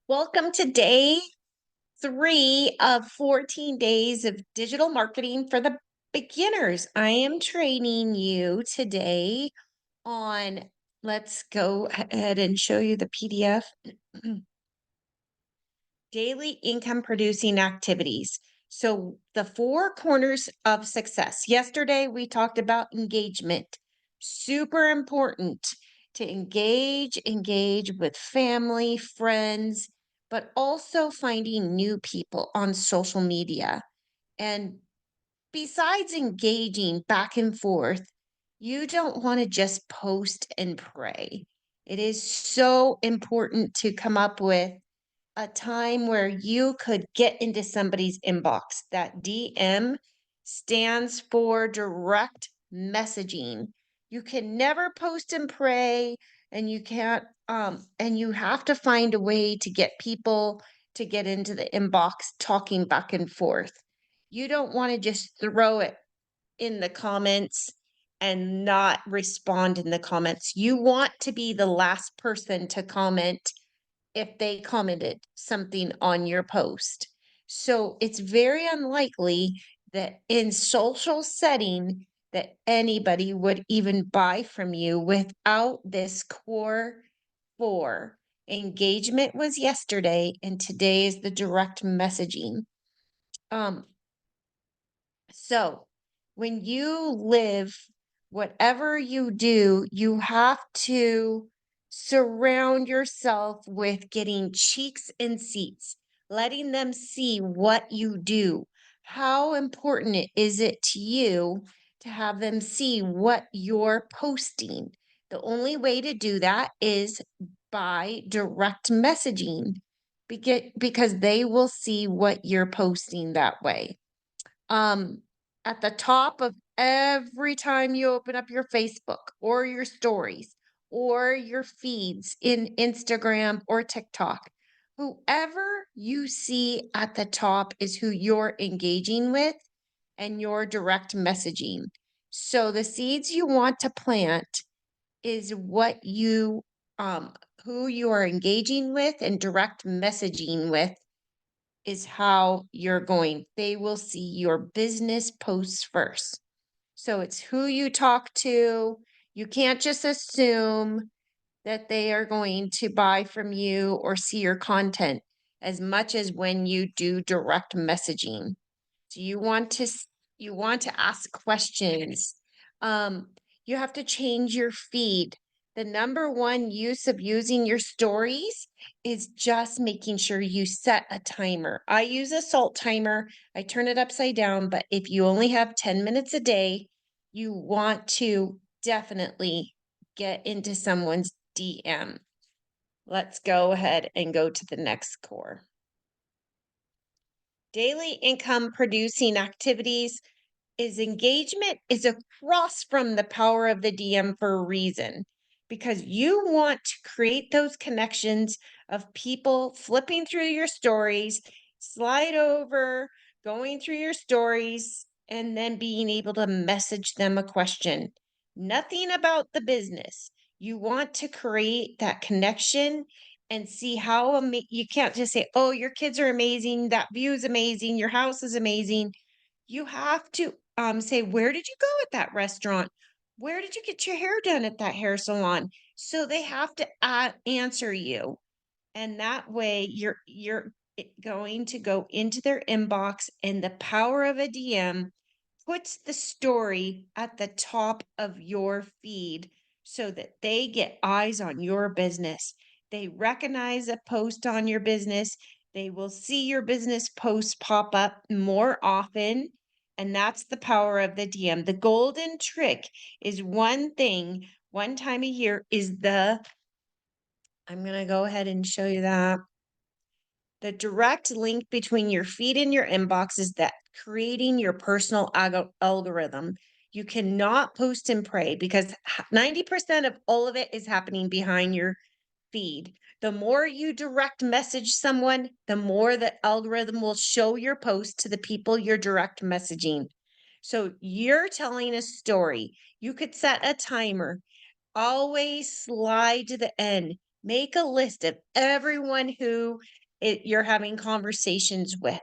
Welcome to day 3 of 14 days of digital marketing for the beginners. I am training you today on, let's go ahead and show you the PDF. Daily income producing activities. So, the four corners of success. Yesterday, we talked about engagement. Super important to engage with family, friends, but also finding new people on social media. And besides engaging back and forth, you don't want to just post and pray. It is so important to come up with a time where you could get into somebody's inbox. That DM stands for direct messaging. You can never post and pray, and you can't, and you have to find a way to get people to get into the inbox talking back and forth. You don't want to just throw it in the comments and not respond in the comments. You want to be the last person to comment if they commented something on your post. So it's very unlikely that in social setting that anybody would even buy from you without this core four. Engagement was yesterday, and today is the direct messaging. Um, so when you live, whatever you do, you have to surround yourself with getting cheeks and seats, letting them see what you do. How important is it to you to have them see what you're posting? The only way to do that is by direct messaging because they will see what you're posting that way. At the top of every time you open up your Facebook or your stories or your feeds in Instagram or TikTok, whoever you see at the top is who you're engaging with and your direct messaging. So the seeds you want to plant is what you who you are engaging with and direct messaging with is how you're going. They will see your business posts first. So it's who you talk to. You can't just assume that they are going to buy from you or see your content as much as when you do direct messaging. So you want to ask questions. Um, you have to change your feed. The number one use of using your stories is just making sure you set a timer. I use a salt timer. I turn it upside down, but if you only have 10 minutes a day, you want to definitely get into someone's DM. Let's go ahead and go to the next core. Daily income producing activities is engagement is across from the power of the DM for a reason because you want to create those connections of people flipping through your stories, slide over, going through your stories, and then being able to message them a question. Nothing about the business. You want to create that connection and see how you can't just say, "Oh, your kids are amazing, that view is amazing, your house is amazing." You have to say, "Where did you go at that restaurant? Where did you get your hair done at that hair salon?" So they have to answer you, and that way you're going to go into their inbox, and the power of a DM puts the story at the top of your feed so that they get eyes on your business. They recognize a post on your business. They will see your business posts pop up more often. And that's the power of the DM. The golden trick is one thing, one time a year is I'm going to go ahead and show you that. The direct link between your feed and your inbox is that creating your personal algorithm. You cannot post and pray because 90% of all of it is happening behind your feed. The more you direct message someone, the more the algorithm will show your post to the people you're direct messaging. So you're telling a story. You could set a timer. Always slide to the end. Make a list of everyone who you're having conversations with.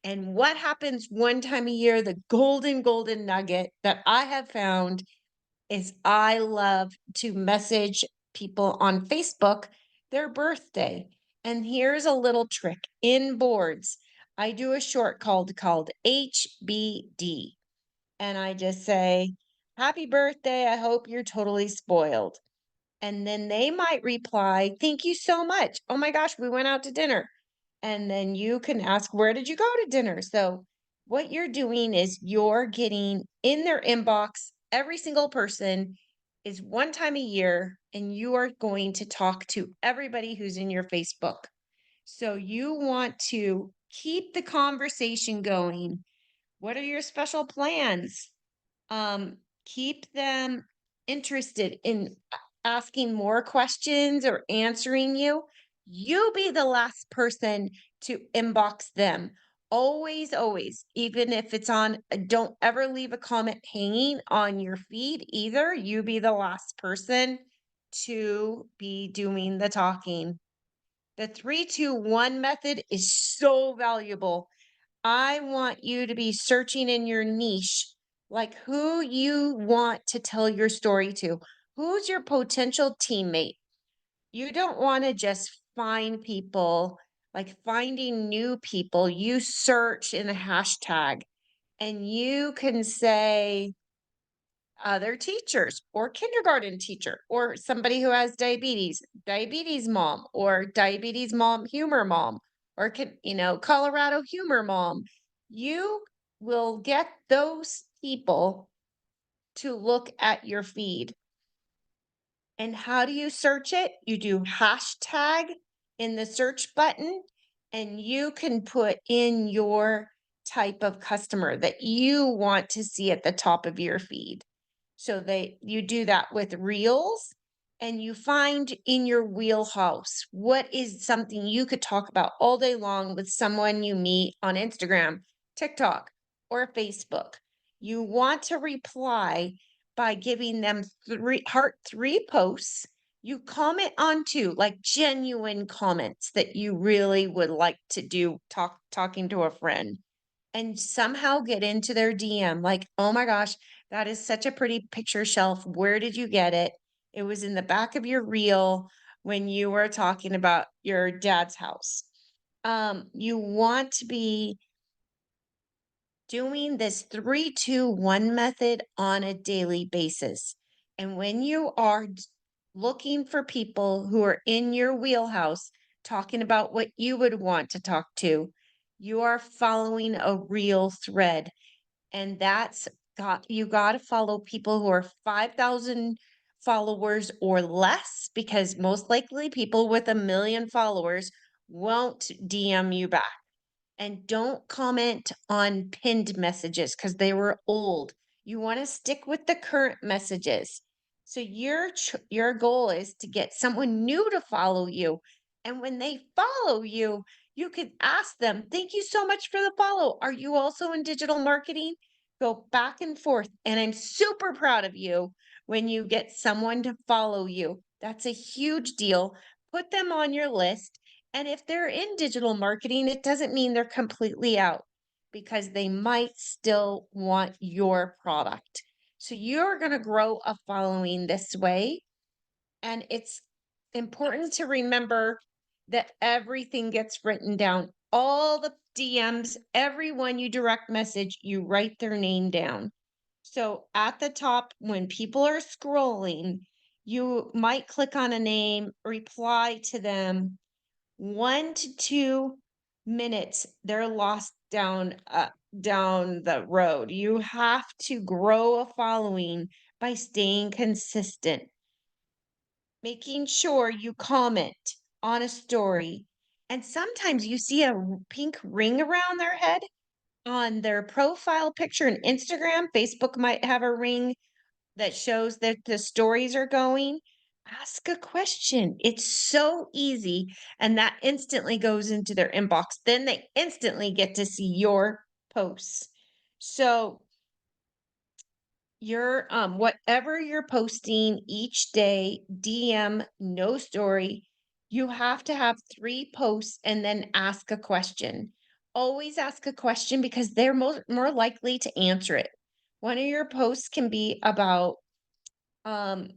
And what happens one time a year, the golden nugget that I have found is I love to message people on Facebook their birthday. And here's a little trick in boards. I do a short called HBD. And I just say, Happy birthday. I hope you're totally spoiled. And then they might reply, Thank you so much. Oh my gosh, we went out to dinner. And then you can ask, Where did you go to dinner? So, what you're doing is you're getting in their inbox. Every single person is one time a year, and you are going to talk to everybody who's in your Facebook. So, you want to keep the conversation going. What are your special plans? Keep them interested in asking more questions or answering you. You be the last person to inbox them. Always, even if it's on, don't ever leave a comment hanging on your feed either. You be the last person to be doing the talking. The 3-2-1 method is so valuable. I want you to be searching in your niche, like who you want to tell your story to. Who's your potential teammate? You don't want to just find people, like finding new people. You search in a hashtag and you can say, other teachers or kindergarten teacher or somebody who has diabetes mom or diabetes mom humor mom or Colorado humor mom. You will get those people to look at your feed. And how do you search it? You do hashtag in the search button, and you can put in your type of customer that you want to see at the top of your feed. So you do that with reels, and you find in your wheelhouse what is something you could talk about all day long with someone you meet on Instagram, TikTok, or Facebook. You want to reply by giving them three posts. You comment on two, like genuine comments that you really would like to do talking to a friend, and somehow get into their DM like, "Oh my gosh, that is such a pretty picture shelf. Where did you get it? It was in the back of your reel when you were talking about your dad's house." You want to be doing this 3-2-1 method on a daily basis. And when you are looking for people who are in your wheelhouse, talking about what you would want to talk to, you are following a real thread. And you got to follow people who are 5,000 followers or less, because most likely people with 1 million followers won't DM you back. And don't comment on pinned messages because they were old. You want to stick with the current messages. So your goal is to get someone new to follow you. And when they follow you, you can ask them, "Thank you so much for the follow. Are you also in digital marketing?" Go back and forth. And I'm super proud of you when you get someone to follow you. That's a huge deal. Put them on your list, and if they're in digital marketing, it doesn't mean they're completely out, because they might still want your product. So you're going to grow a following this way. And it's important to remember that everything gets written down. All the DMs, everyone you direct message, you write their name down. So at the top, when people are scrolling, you might click on a name, reply to them. 1 to 2 minutes, they're lost down the road. You have to grow a following by staying consistent, making sure you comment on a story. And sometimes you see a pink ring around their head on their profile picture in Instagram. Facebook might have a ring that shows that the stories are going. Ask a question. It's so easy. And that instantly goes into their inbox. Then they instantly get to see your posts. So whatever you're posting each day, DM, no story, You have to have 3 posts and then ask a question. Always ask a question because they're more likely to answer it. One of your posts can be about, um,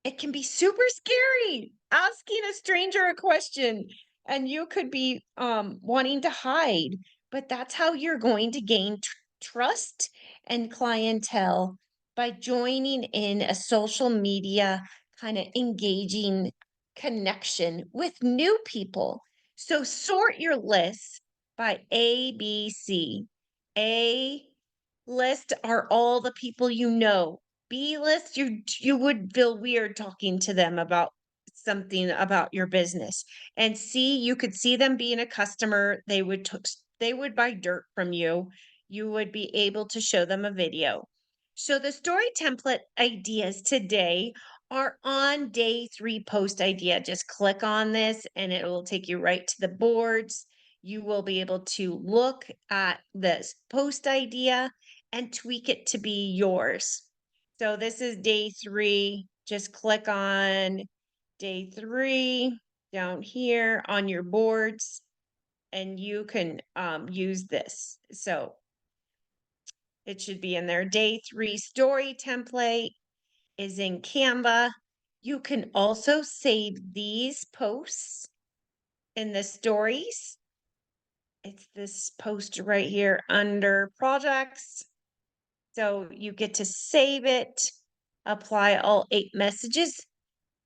it can be super scary asking a stranger a question, and you could be wanting to hide, but that's how you're going to gain trust and clientele by joining in a social media kind of engaging connection with new people. So sort your list by A, B, C. A list are all the people you know. B list, you would feel weird talking to them about something about your business. And C, you could see them being a customer. They would buy dirt from you. You would be able to show them a video. So the story template ideas today are on day 3 post idea. Just click on this and it will take you right to the boards. You will be able to look at this post idea and tweak it to be yours. So this is day 3. Just click on day 3 down here on your boards and you can use this. So it should be in there. Day 3 story template is in Canva. You can also save these posts in the stories. It's this post right here under projects. So you get to save it, apply all 8 messages.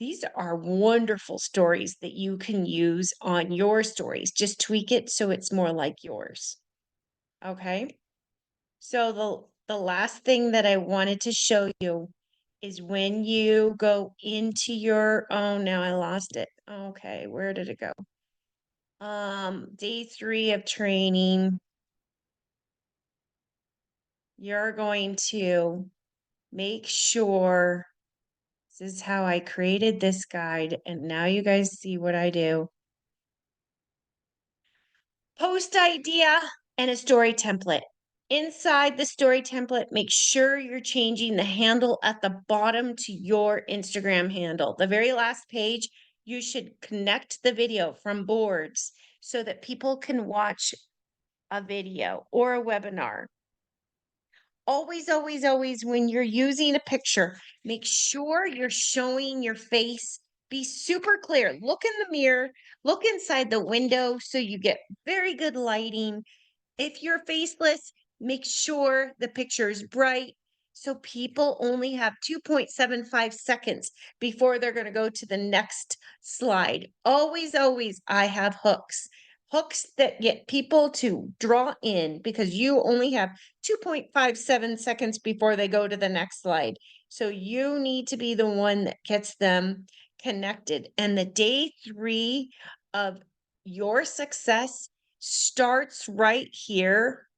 These are wonderful stories that you can use on your stories. Just tweak it so it's more like yours. Okay. So the last thing that I wanted to show you is when you go into your, oh, now I lost it. Okay, where did it go? Day 3 of training. You're going to make sure this is how I created this guide, and now you guys see what I do. Post idea and a story template. Inside the story template, make sure you're changing the handle at the bottom to your Instagram handle. The very last page, you should connect the video from boards so that people can watch a video or a webinar. Always, always, always, when you're using a picture, make sure you're showing your face. Be super clear. Look in the mirror, look inside the window so you get very good lighting. If you're faceless, make sure the picture is bright so people only have 2.75 seconds before they're going to go to the next slide. Always, always, I have hooks. Hooks that get people to draw in because you only have 2.57 seconds before they go to the next slide. So you need to be the one that gets them connected. And the day 3 of your success starts right here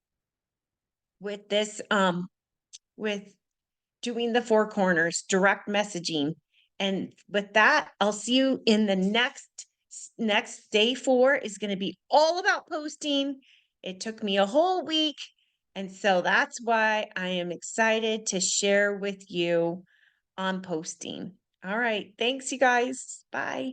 with this with doing the 4 corners, direct messaging. And with that, I'll see you in the next day 4 is going to be all about posting. It took me a whole week, and so that's why I am excited to share with you on posting. All right, thanks you guys. Bye.